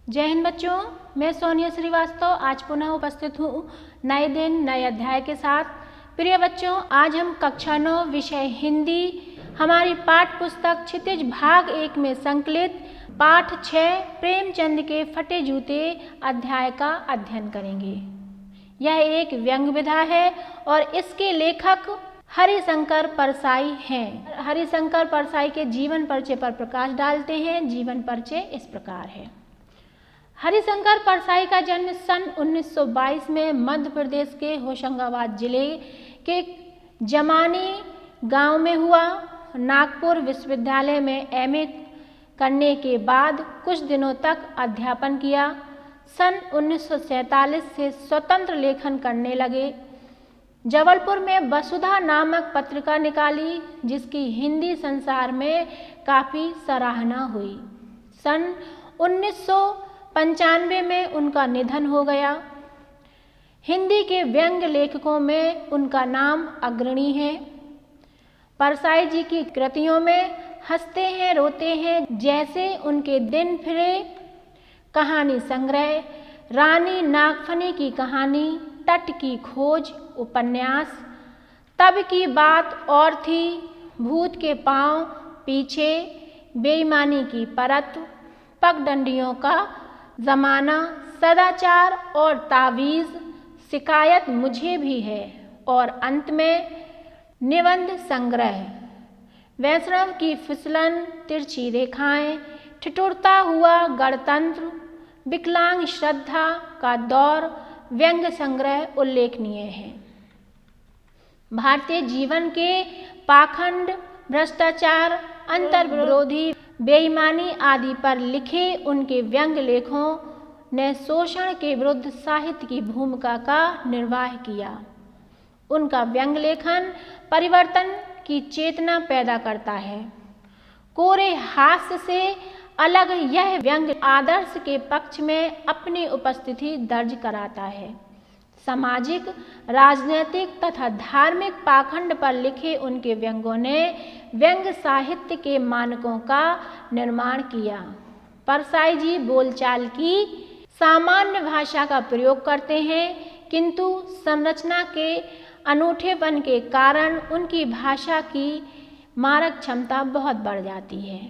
जय हिंद बच्चों, मैं सोनिया श्रीवास्तव आज पुनः उपस्थित हूँ नए दिन नए अध्याय के साथ। प्रिय बच्चों, आज हम कक्षा 9 विषय हिंदी हमारी पाठ्य पुस्तक क्षितिज भाग 1 में संकलित पाठ 6 प्रेमचंद के फटे जूते अध्याय का अध्ययन करेंगे। यह एक व्यंग्य विधा है और इसके लेखक हरिशंकर परसाई हैं। हरिशंकर परसाई के जीवन परिचय पर प्रकाश डालते हैं। जीवन परिचय इस प्रकार है। हरिशंकर परसाई का जन्म सन 1922 में मध्य प्रदेश के होशंगाबाद जिले के जमानी गांव में हुआ। नागपुर विश्वविद्यालय में एमए करने के बाद कुछ दिनों तक अध्यापन किया। सन 1947 से स्वतंत्र लेखन करने लगे। जबलपुर में वसुधा नामक पत्रिका निकाली, जिसकी हिंदी संसार में काफ़ी सराहना हुई। सन 1995 में उनका निधन हो गया। हिंदी के व्यंग्य लेखकों में उनका नाम अग्रणी है। परसाई जी की कृतियों में हंसते हैं रोते हैं जैसे उनके दिन फिरे, कहानी संग्रह, रानी नागफनी की कहानी, तट की खोज उपन्यास, तब की बात और थी, भूत के पांव पीछे, बेईमानी की परत, पगडंडियों का जमाना, सदाचार और तावीज़, शिकायत मुझे भी है और अंत में निबंध संग्रह, वैष्णव की फिसलन, तिरछी रेखाएं, ठिठुरता हुआ गणतंत्र, विकलांग श्रद्धा का दौर व्यंग्य संग्रह उल्लेखनीय है। भारतीय जीवन के पाखंड, भ्रष्टाचार, अंतर्विरोधी, बेईमानी आदि पर लिखे उनके व्यंग्य लेखों ने शोषण के विरुद्ध साहित्य की भूमिका का निर्वाह किया। उनका व्यंग्य लेखन परिवर्तन की चेतना पैदा करता है। कोरे हास्य से अलग यह व्यंग्य आदर्श के पक्ष में अपनी उपस्थिति दर्ज कराता है। सामाजिक, राजनीतिक तथा धार्मिक पाखंड पर लिखे उनके व्यंग्यों ने व्यंग्य साहित्य के मानकों का निर्माण किया। परसाई जी बोलचाल की सामान्य भाषा का प्रयोग करते हैं, किंतु संरचना के अनूठेपन के कारण उनकी भाषा की मारक क्षमता बहुत बढ़ जाती है।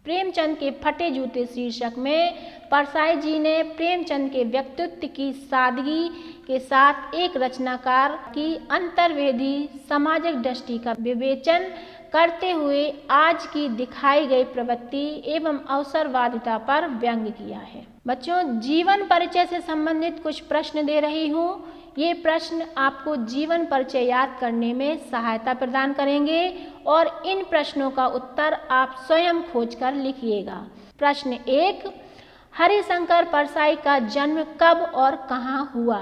प्रेमचंद के फटे जूते शीर्षक में परसाई जी ने प्रेमचंद के व्यक्तित्व की सादगी के साथ एक रचनाकार की अंतर्वेदी सामाजिक दृष्टि का विवेचन करते हुए आज की दिखाई गई प्रवृत्ति एवं अवसरवादिता पर व्यंग्य किया है। बच्चों, जीवन परिचय से संबंधित कुछ प्रश्न दे रही हूँ। ये प्रश्न आपको जीवन परिचय याद करने में सहायता प्रदान करेंगे और इन प्रश्नों का उत्तर आप स्वयं खोजकर लिखिएगा। प्रश्न 1, हरिशंकर परसाई का जन्म कब और कहाँ हुआ?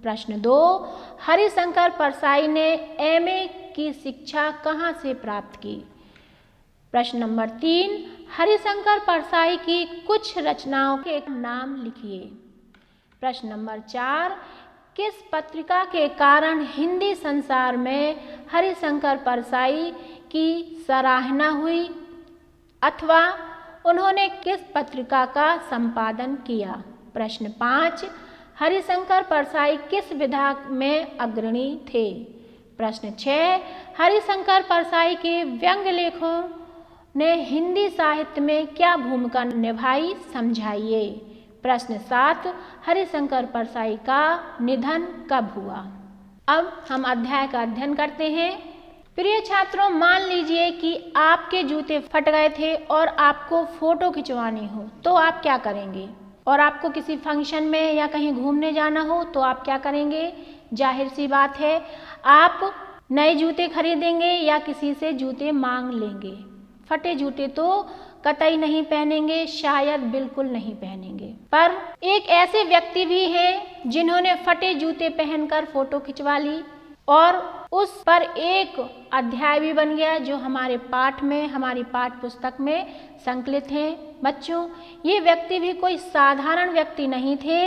प्रश्न 2, हरिशंकर परसाई ने एमए की शिक्षा कहाँ से प्राप्त की? प्रश्न नंबर 3, हरिशंकर परसाई की कुछ रचनाओं के नाम लिखिए। प्रश्न नंबर 4, किस पत्रिका के कारण हिंदी संसार में हरिशंकर परसाई की सराहना हुई अथवा उन्होंने किस पत्रिका का संपादन किया? प्रश्न 5, हरिशंकर परसाई किस विधा में अग्रणी थे? प्रश्न 6, हरिशंकर परसाई के व्यंग्य लेखों ने हिंदी साहित्य में क्या भूमिका निभाई, समझाइए। प्रश्न 7, हरिशंकर परसाई का निधन कब हुआ? अब हम अध्याय का अध्ययन करते हैं। प्रिय छात्रों, मान लीजिए कि आपके जूते फट गए थे और आपको फोटो खिंचवानी हो, तो आप क्या करेंगे? और आपको किसी फंक्शन में या कहीं घूमने जाना हो तो आप क्या करेंगे? जाहिर सी बात है, आप नए जूते खरीदेंगे या किसी से जूते मांग लेंगे। फटे जूते तो कतई नहीं पहनेंगे, शायद बिल्कुल नहीं पहनेंगे। पर एक ऐसे व्यक्ति भी हैं जिन्होंने फटे जूते पहनकर फोटो खिंचवा ली और उस पर एक अध्याय भी बन गया जो हमारे पाठ में, हमारी पाठ्य पुस्तक में संकलित हैं। बच्चों, ये व्यक्ति भी कोई साधारण व्यक्ति नहीं थे।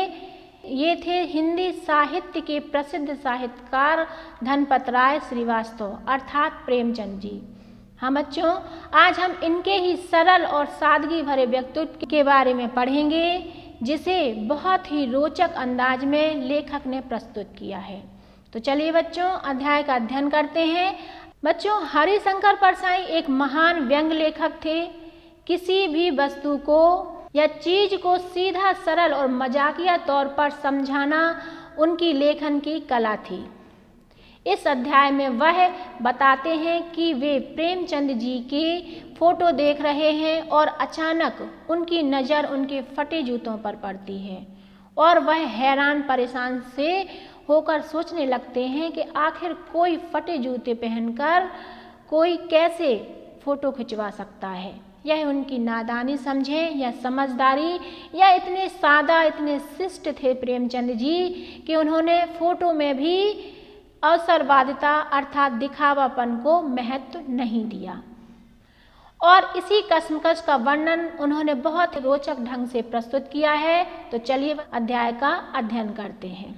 ये थे हिंदी साहित्य के प्रसिद्ध साहित्यकार धनपत राय श्रीवास्तव अर्थात प्रेमचंद जी। हाँ बच्चों, आज हम इनके ही सरल और सादगी भरे व्यक्तित्व के बारे में पढ़ेंगे। जिसे बहुत ही रोचक अंदाज में लेखक ने प्रस्तुत किया है। तो चलिए बच्चों, अध्याय का अध्ययन करते हैं। बच्चों, हरिशंकर परसाई एक महान व्यंग्य लेखक थे। किसी भी वस्तु को या चीज को सीधा, सरल और मजाकिया तौर पर समझाना उनकी लेखन की कला थी। इस अध्याय में वह बताते हैं कि वे प्रेमचंद जी की फोटो देख रहे हैं और अचानक उनकी नज़र उनके फटे जूतों पर पड़ती है और वह हैरान परेशान से होकर सोचने लगते हैं कि आखिर कोई फटे जूते पहनकर कोई कैसे फोटो खिंचवा सकता है। यह उनकी नादानी समझें या समझदारी, या इतने सादा, इतने शिष्ट थे प्रेमचंद जी कि उन्होंने फोटो में भी अवसरवादिता अर्थात दिखावापन को महत्व नहीं दिया। और इसी कशमकश का वर्णन उन्होंने बहुत रोचक ढंग से प्रस्तुत किया है। तो चलिए अध्याय का अध्ययन करते हैं।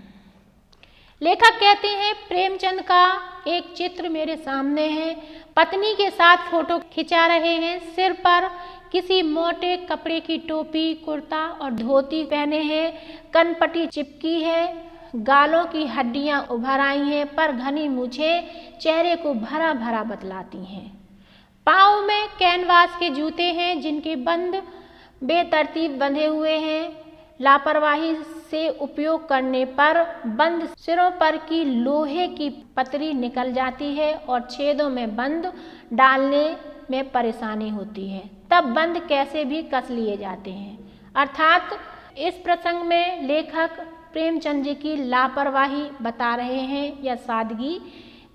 लेखक कहते हैं, प्रेमचंद का एक चित्र मेरे सामने है। पत्नी के साथ फोटो खिंचा रहे हैं। सिर पर किसी मोटे कपड़े की टोपी, कुर्ता और धोती पहने हैं। कनपटी चिपकी है, गालों की हड्डियां उभर आई हैं, पर घनी मूछें चेहरे को भरा भरा बतलाती हैं। पाँव में कैनवास के जूते हैं जिनके बंद बेतरतीब बंधे हुए हैं। लापरवाही से उपयोग करने पर बंद सिरों पर की लोहे की पतरी निकल जाती है और छेदों में बंद डालने में परेशानी होती है। तब बंद कैसे भी कस लिए जाते हैं। अर्थात इस प्रसंग में लेखक प्रेमचंद जी की लापरवाही बता रहे हैं या सादगी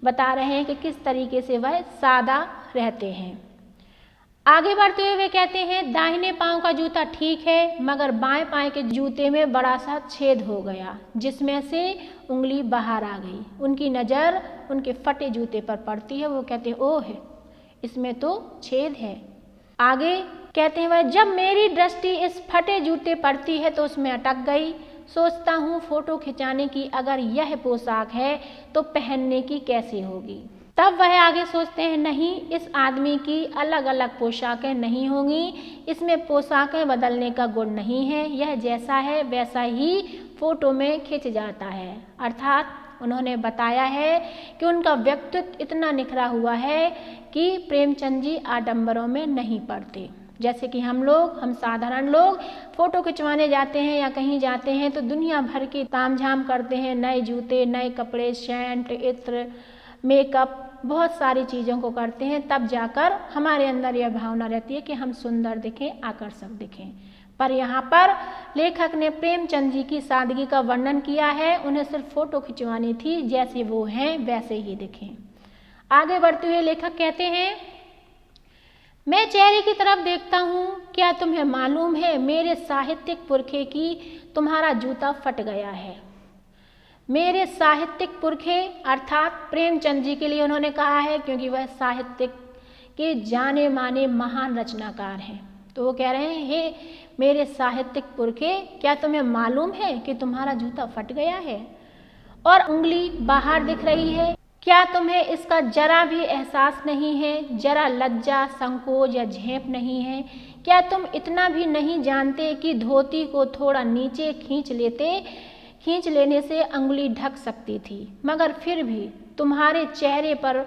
बता रहे हैं कि किस तरीके से वह सादा रहते हैं। आगे बढ़ते हुए वे कहते हैं, दाहिने पांव का जूता ठीक है, मगर बाएं पांव के जूते में बड़ा सा छेद हो गया जिसमें से उंगली बाहर आ गई। उनकी नज़र उनके फटे जूते पर पड़ती है। वो कहते हैं, ओह, इसमें तो छेद है। आगे कहते हैं, वह जब मेरी दृष्टि इस फटे जूते पड़ती है तो उसमें अटक गई। सोचता हूँ फोटो खिंचाने की अगर यह पोशाक है तो पहनने की कैसी होगी। तब वह आगे सोचते हैं, नहीं, इस आदमी की अलग अलग पोशाकें नहीं होंगी। इसमें पोशाकें बदलने का गुण नहीं है। यह जैसा है वैसा ही फोटो में खिंच जाता है। अर्थात उन्होंने बताया है कि उनका व्यक्तित्व इतना निखरा हुआ है कि प्रेमचंद जी आडंबरों में नहीं पड़ते। जैसे कि हम साधारण लोग फोटो खिंचवाने जाते हैं या कहीं जाते हैं तो दुनिया भर की तामझाम करते हैं। नए जूते, नए कपड़े, सेंट, इत्र, मेकअप, बहुत सारी चीज़ों को करते हैं। तब जाकर हमारे अंदर यह भावना रहती है कि हम सुंदर दिखें, आकर्षक दिखें। पर यहाँ पर लेखक ने प्रेमचंद जी की सादगी का वर्णन किया है। उन्हें सिर्फ फोटो खिंचवानी थी, जैसे वो हैं वैसे ही दिखें। आगे बढ़ते हुए लेखक कहते हैं, मैं चेहरे की तरफ देखता हूँ। क्या तुम्हें मालूम है मेरे साहित्यिक पुरखे की तुम्हारा जूता फट गया है। मेरे साहित्यिक पुरखे अर्थात प्रेमचंद जी के लिए उन्होंने कहा है, क्योंकि वह साहित्य के जाने माने महान रचनाकार हैं। तो वो कह रहे हैं, हे मेरे साहित्यिक पुरखे, क्या तुम्हें मालूम है कि तुम्हारा जूता फट गया है और उंगली बाहर दिख रही है। क्या तुम्हें इसका जरा भी एहसास नहीं है, जरा लज्जा, संकोच या झेप नहीं है। क्या तुम इतना भी नहीं जानते कि धोती को थोड़ा नीचे खींच लेने से अंगुली ढक सकती थी, मगर फिर भी तुम्हारे चेहरे पर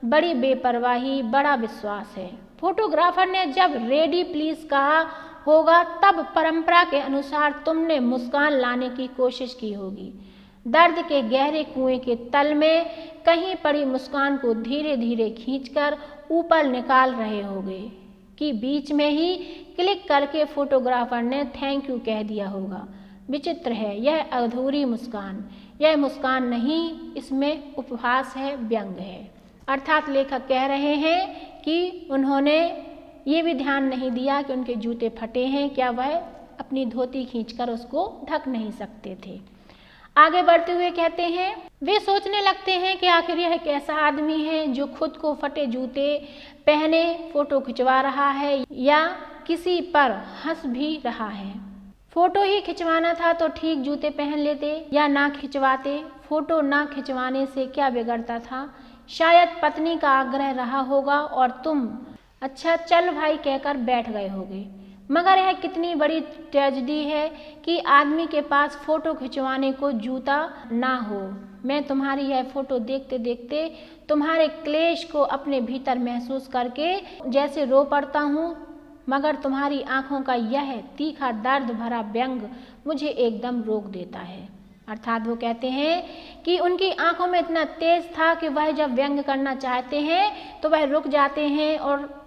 बड़ी बेपरवाही, बड़ा विश्वास है। फोटोग्राफर ने जब रेडी प्लीज कहा होगा तब परंपरा के अनुसार तुमने मुस्कान लाने की कोशिश की होगी। दर्द के गहरे कुएं के तल में कहीं पड़ी मुस्कान को धीरे धीरे खींचकर ऊपर निकाल रहे होगे कि बीच में ही क्लिक करके फोटोग्राफर ने थैंक यू कह दिया होगा। विचित्र है यह अधूरी मुस्कान। यह मुस्कान नहीं, इसमें उपहास है, व्यंग है। अर्थात लेखक कह रहे हैं कि उन्होंने ये भी ध्यान नहीं दिया कि उनके जूते फटे हैं, क्या वह अपनी धोती खींचकर उसको ढक नहीं सकते थे। आगे बढ़ते हुए कहते हैं, वे सोचने लगते हैं कि आखिर यह एक ऐसा आदमी है जो खुद को फटे जूते पहने फोटो खिंचवा रहा है या किसी पर हंस भी रहा है। फोटो ही खिंचवाना था तो ठीक जूते पहन लेते या ना खिंचवाते। फोटो ना खिंचवाने से क्या बिगड़ता था। शायद पत्नी का आग्रह रहा होगा और तुम अच्छा चल भाई कहकर बैठ गए होगे। मगर यह कितनी बड़ी ट्रेजेडी है कि आदमी के पास फ़ोटो खिंचवाने को जूता ना हो। मैं तुम्हारी यह फ़ोटो देखते देखते तुम्हारे क्लेश को अपने भीतर महसूस करके जैसे रो पड़ता हूँ, मगर तुम्हारी आँखों का यह तीखा दर्द भरा व्यंग मुझे एकदम रोक देता है। अर्थात वो कहते हैं कि उनकी आँखों में इतना तेज था कि वह जब व्यंग करना चाहते हैं तो वह रुक जाते हैं, और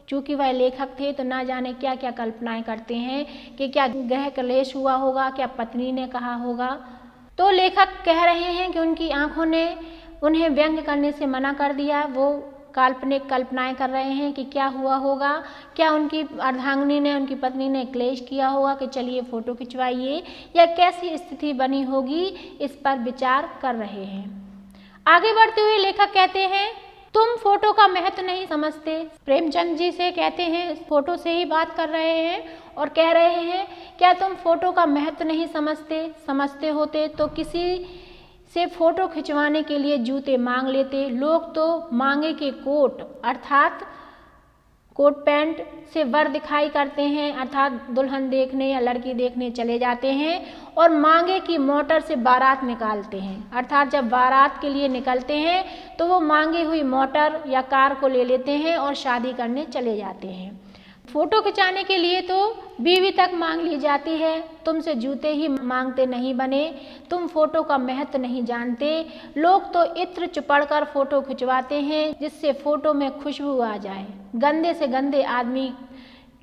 चूँकि वह लेखक थे तो ना जाने क्या क्या कल्पनाएं करते हैं कि क्या गृह क्लेश हुआ होगा, क्या पत्नी ने कहा होगा। तो लेखक कह रहे हैं कि उनकी आँखों ने उन्हें व्यंग करने से मना कर दिया। वो काल्पनिक कल्पनाएं कर रहे हैं कि क्या हुआ होगा, क्या उनकी अर्धांगिनी ने, उनकी पत्नी ने क्लेश किया होगा कि चलिए फ़ोटो खिंचवाइए, या कैसी स्थिति बनी होगी, इस पर विचार कर रहे हैं। आगे बढ़ते हुए लेखक कहते हैं, तुम फोटो का महत्व नहीं समझते। प्रेमचंद जी से कहते हैं, फोटो से ही बात कर रहे हैं और कह रहे हैं, क्या तुम फोटो का महत्व नहीं समझते? समझते होते तो किसी से फ़ोटो खिंचवाने के लिए जूते मांग लेते। लोग तो मांगे के कोट अर्थात कोट पैंट से वर दिखाई करते हैं, अर्थात दुल्हन देखने या लड़की देखने चले जाते हैं और मांगे की मोटर से बारात निकालते हैं। अर्थात जब बारात के लिए निकलते हैं तो वो मांगी हुई मोटर या कार को ले लेते हैं और शादी करने चले जाते हैं। फ़ोटो खिंचाने के लिए तो बीवी तक मांग ली जाती है। तुमसे जूते ही मांगते नहीं बने, तुम फ़ोटो का महत्व नहीं जानते। लोग तो इत्र चुपड़ कर फ़ोटो खिंचवाते हैं जिससे फ़ोटो में खुशबू आ जाए। गंदे से गंदे आदमी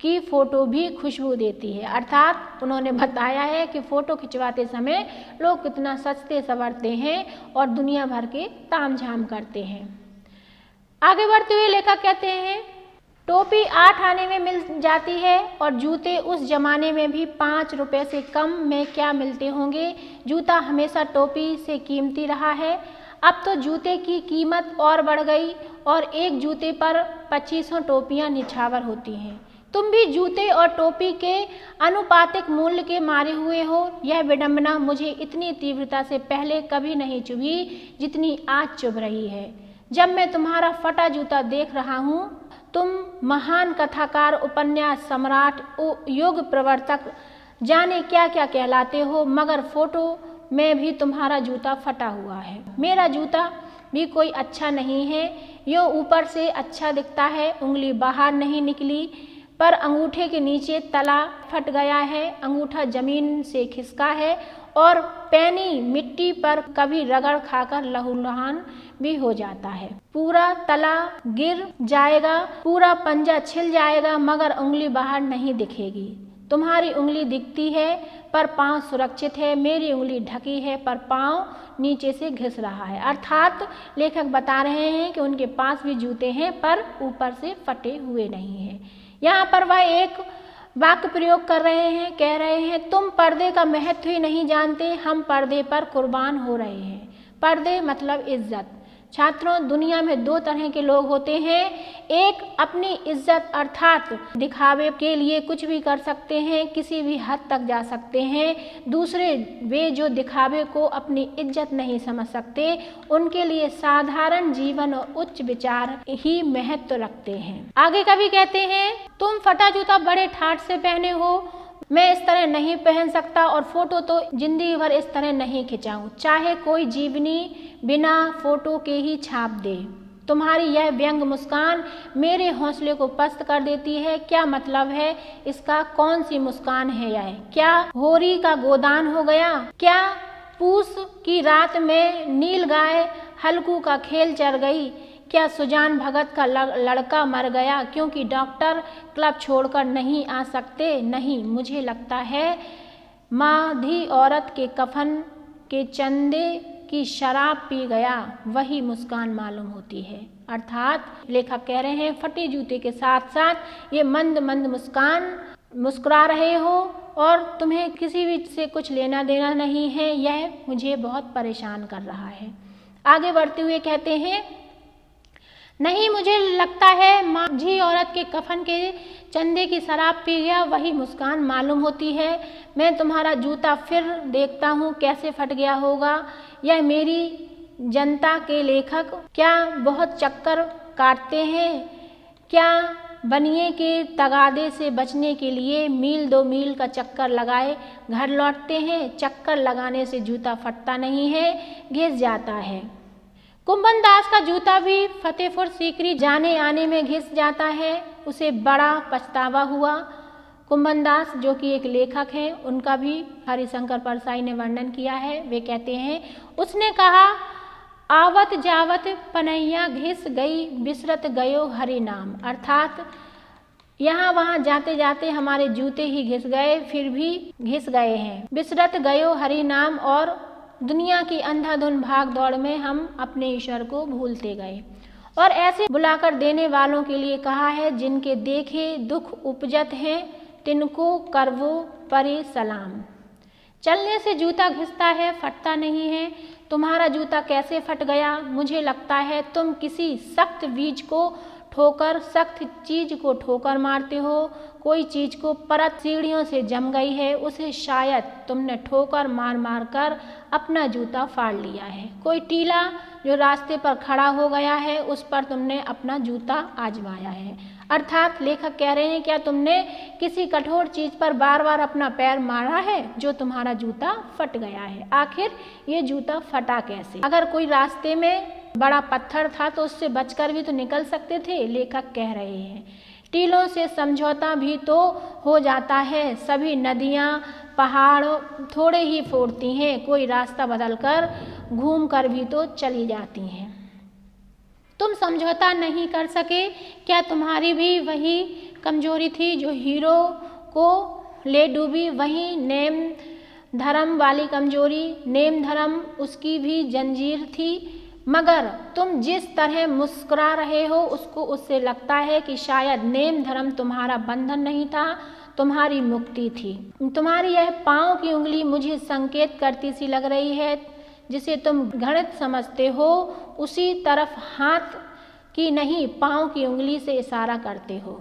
की फ़ोटो भी खुशबू देती है। अर्थात उन्होंने बताया है कि फ़ोटो खिंचवाते समय लोग कितना सजते संवरते हैं और दुनिया भर के ताम झाम करते हैं। आगे बढ़ते हुए लेखक कहते हैं, टोपी 8 आने में मिल जाती है और जूते उस जमाने में भी 5 रुपए से कम में क्या मिलते होंगे। जूता हमेशा टोपी से कीमती रहा है। अब तो जूते की कीमत और बढ़ गई और एक जूते पर 2500 टोपियां निछावर होती हैं। तुम भी जूते और टोपी के अनुपातिक मूल्य के मारे हुए हो। यह विडंबना मुझे इतनी तीव्रता से पहले कभी नहीं चुभी जितनी आज चुभ रही है। जब मैं तुम्हारा फटा जूता देख रहा हूँ, तुम महान कथाकार, उपन्यास सम्राट, युग प्रवर्तक, जाने क्या क्या कहलाते हो, मगर फोटो में भी तुम्हारा जूता फटा हुआ है। मेरा जूता भी कोई अच्छा नहीं है। यो ऊपर से अच्छा दिखता है, उंगली बाहर नहीं निकली, पर अंगूठे के नीचे तला फट गया है। अंगूठा जमीन से खिसका है और पैनी मिट्टी पर कभी रगड़ खाकर लहूलुहान भी हो जाता है। पूरा तला गिर जाएगा, पूरा पंजा छिल जाएगा, मगर उंगली बाहर नहीं दिखेगी। तुम्हारी उंगली दिखती है पर पांव सुरक्षित है। मेरी उंगली ढकी है पर पांव नीचे से घिस रहा है। अर्थात लेखक बता रहे हैं कि उनके पास भी जूते हैं पर ऊपर से फटे हुए नहीं हैं। यहाँ पर वह एक वाक्य प्रयोग कर रहे हैं, कह रहे हैं, तुम पर्दे का महत्व ही नहीं जानते, हम पर्दे पर कुर्बान हो रहे हैं। पर्दे मतलब इज्जत। छात्रों, दुनिया में 2 तरह के लोग होते हैं। एक अपनी इज्जत अर्थात दिखावे के लिए कुछ भी कर सकते हैं, किसी भी हद तक जा सकते हैं। दूसरे वे जो दिखावे को अपनी इज्जत नहीं समझ सकते, उनके लिए साधारण जीवन और उच्च विचार ही महत्व रखते हैं। आगे कवि कहते हैं, तुम फटा जूता बड़े ठाठ से पहने हो, मैं इस तरह नहीं पहन सकता और फोटो तो जिंदगी भर इस तरह नहीं खिंचाऊं, चाहे कोई जीवनी बिना फोटो के ही छाप दे। तुम्हारी यह व्यंग मुस्कान मेरे हौसले को पस्त कर देती है। क्या मतलब है इसका? कौन सी मुस्कान है यह? क्या होरी का गोदान हो गया? क्या पूस की रात में नील गाय हल्कू का खेल चर गई? क्या सुजान भगत का लड़का मर गया क्योंकि डॉक्टर क्लब छोड़कर नहीं आ सकते? नहीं, मुझे लगता है माधी औरत के कफन के चंदे की शराब पी गया, वही मुस्कान मालूम होती है। अर्थात लेखक कह रहे हैं, फटे जूते के साथ साथ ये मंद मंद मुस्कुरा रहे हो और तुम्हें किसी भी से कुछ लेना देना नहीं है, यह मुझे बहुत परेशान कर रहा है। आगे बढ़ते हुए कहते हैं, नहीं, मुझे लगता है माझी औरत के कफन के चंदे की शराब पी गया, वही मुस्कान मालूम होती है। मैं तुम्हारा जूता फिर देखता हूँ कैसे फट गया होगा। यह मेरी जनता के लेखक क्या बहुत चक्कर काटते हैं? क्या बनिए के तगादे से बचने के लिए मील 2 मील का चक्कर लगाए घर लौटते हैं। चक्कर लगाने से जूता फटता नहीं है, घिस जाता है। कुंभन दास का जूता भी फतेहपुर सीकरी जाने आने में घिस जाता है। उसे बड़ा पछतावा हुआ। कुंभन दास जो कि एक लेखक हैं, उनका भी हरिशंकर परसाई ने वर्णन किया है। वे कहते हैं, उसने कहा, आवत जावत पनैया घिस गई, बिसरत गयो हरि नाम। अर्थात यहाँ वहाँ जाते जाते हमारे जूते ही घिस गए, फिर भी घिस गए हैं। बिसरत गयो हरि नाम, और दुनिया की अंधाधुन भाग दौड़ में हम अपने ईश्वर को भूलते गए। और ऐसे बुलाकर देने वालों के लिए कहा है, जिनके देखे दुख उपजत हैं, तिनको करवो परे सलाम। चलने से जूता घिसता है, फटता नहीं है। तुम्हारा जूता कैसे फट गया? मुझे लगता है तुम किसी सख्त बीज को ठोकर, सख्त चीज को ठोकर मारते हो। कोई चीज को परत सीढ़ियों से जम गई है, उसे शायद तुमने ठोकर मार मार कर अपना जूता फाड़ लिया है। कोई टीला जो रास्ते पर खड़ा हो गया है, उस पर तुमने अपना जूता आजमाया है। अर्थात लेखक कह रहे हैं, क्या तुमने किसी कठोर चीज पर बार बार अपना पैर मारा है जो तुम्हारा जूता फट गया है? आखिर ये जूता फटा कैसे? अगर कोई रास्ते में बड़ा पत्थर था तो उससे बचकर भी तो निकल सकते थे। लेखक कह रहे हैं, टीलों से समझौता भी तो हो जाता है। सभी नदियाँ पहाड़ थोड़े ही फोड़ती हैं, कोई रास्ता बदलकर घूम कर भी तो चली जाती हैं। तुम समझौता नहीं कर सके, क्या तुम्हारी भी वही कमजोरी थी जो हीरो को ले डूबी? वही नेम धर्म वाली कमजोरी, नेम धर्म उसकी भी जंजीर थी। मगर तुम जिस तरह मुस्कुरा रहे हो, उससे लगता है कि शायद नेम धर्म तुम्हारा बंधन नहीं था, तुम्हारी मुक्ति थी। तुम्हारी यह पाँव की उंगली मुझे संकेत करती सी लग रही है, जिसे तुम घृणित समझते हो, उसी तरफ हाथ की नहीं, पाँव की उंगली से इशारा करते हो।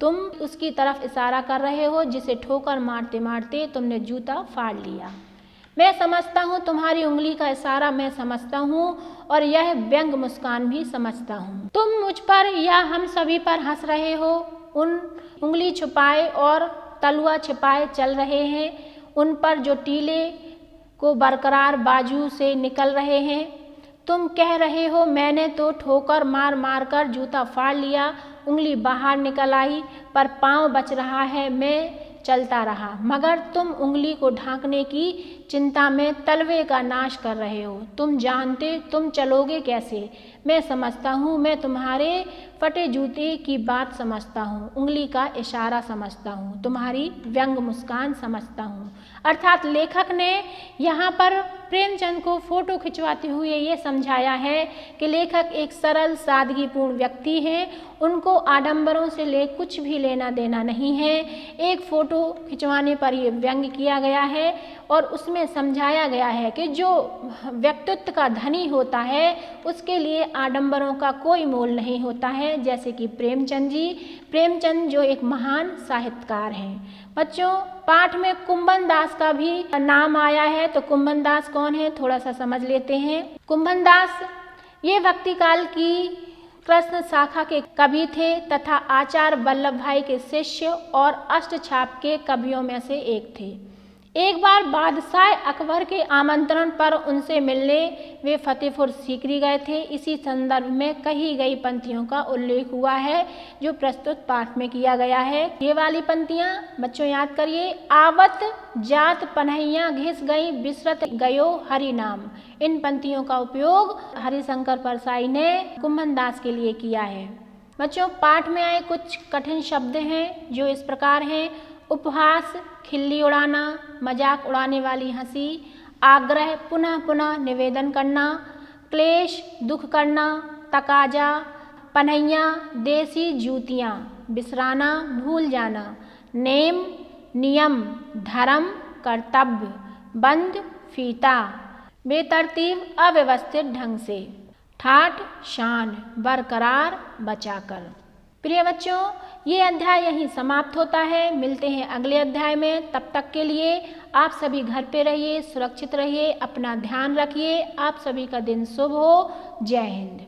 तुम उसकी तरफ इशारा कर रहे हो जिसे ठोकर मारते मारते तुमने जूता फाड़ लिया। मैं समझता हूँ तुम्हारी उंगली का इशारा मैं समझता हूँ, और यह व्यंग मुस्कान भी समझता हूँ। तुम मुझ पर या हम सभी पर हंस रहे हो। उन उंगली छुपाए और तलुआ छिपाए चल रहे हैं, उन पर जो टीले को बरकरार बाजू से निकल रहे हैं। तुम कह रहे हो, मैंने तो ठोकर मार मार कर जूता फाड़ लिया, उंगली बाहर निकल आई, पर पाँव बच रहा है, मैं चलता रहा। मगर तुम उंगली को ढांकने की चिंता में तलवे का नाश कर रहे हो। तुम जानते तुम चलोगे कैसे? मैं समझता हूँ, मैं तुम्हारे फटे जूते की बात समझता हूँ, उंगली का इशारा समझता हूँ, तुम्हारी व्यंग मुस्कान समझता हूँ। अर्थात लेखक ने यहाँ पर प्रेमचंद को फोटो खिंचवाते हुए ये समझाया है कि लेखक एक सरल सादगीपूर्ण व्यक्ति हैं, उनको आडंबरों से कुछ भी लेना देना नहीं है। एक फोटो खिंचवाने पर ये व्यंग किया गया है और उसमें समझाया गया है कि जो व्यक्तित्व का धनी होता है उसके लिए आडंबरों का कोई मोल नहीं होता है। जैसे कि प्रेमचंद जी, प्रेमचंद जो एक महान साहित्यकार हैं। बच्चों, पाठ में कुंभन दास का भी नाम आया है, तो कुंभन दास कौन है थोड़ा सा समझ लेते हैं। कुंभन दास ये भक्ति काल की कृष्ण शाखा के कवि थे तथा आचार्य वल्लभ भाई के शिष्य और अष्टछाप के कवियों में से एक थे। एक बार बादशाह अकबर के आमंत्रण पर उनसे मिलने वे फतेहपुर सीकरी गए थे। इसी संदर्भ में कही गई पंक्तियों का उल्लेख हुआ है जो प्रस्तुत पाठ में किया गया है। ये वाली पंक्तियां बच्चों याद करिए। आवत जात पनहिया घिस गई, बिसरत गयो हरि नाम। इन पंक्तियों का उपयोग हरिशंकर परसाई ने कुंभन दास के लिए किया है। बच्चों, पाठ में आए कुछ कठिन शब्द हैं जो इस प्रकार हैं: उपहास, खिल्ली उड़ाना, मजाक उड़ाने वाली हंसी, आग्रह, पुनः पुनः निवेदन करना, क्लेश, दुख करना, तकाजा, पनैया, देसी जूतियाँ, बिसराना, भूल जाना, नेम, नियम, धर्म, कर्तव्य, बंद, फीता, बेतरतीब, अव्यवस्थित ढंग से, ठाठ, शान, बरकरार, बचाकर। प्रिय बच्चों, ये अध्याय यहीं समाप्त होता है। मिलते हैं अगले अध्याय में। तब तक के लिए आप सभी घर पे रहिए, सुरक्षित रहिए, अपना ध्यान रखिए। आप सभी का दिन शुभ हो। जय हिंद।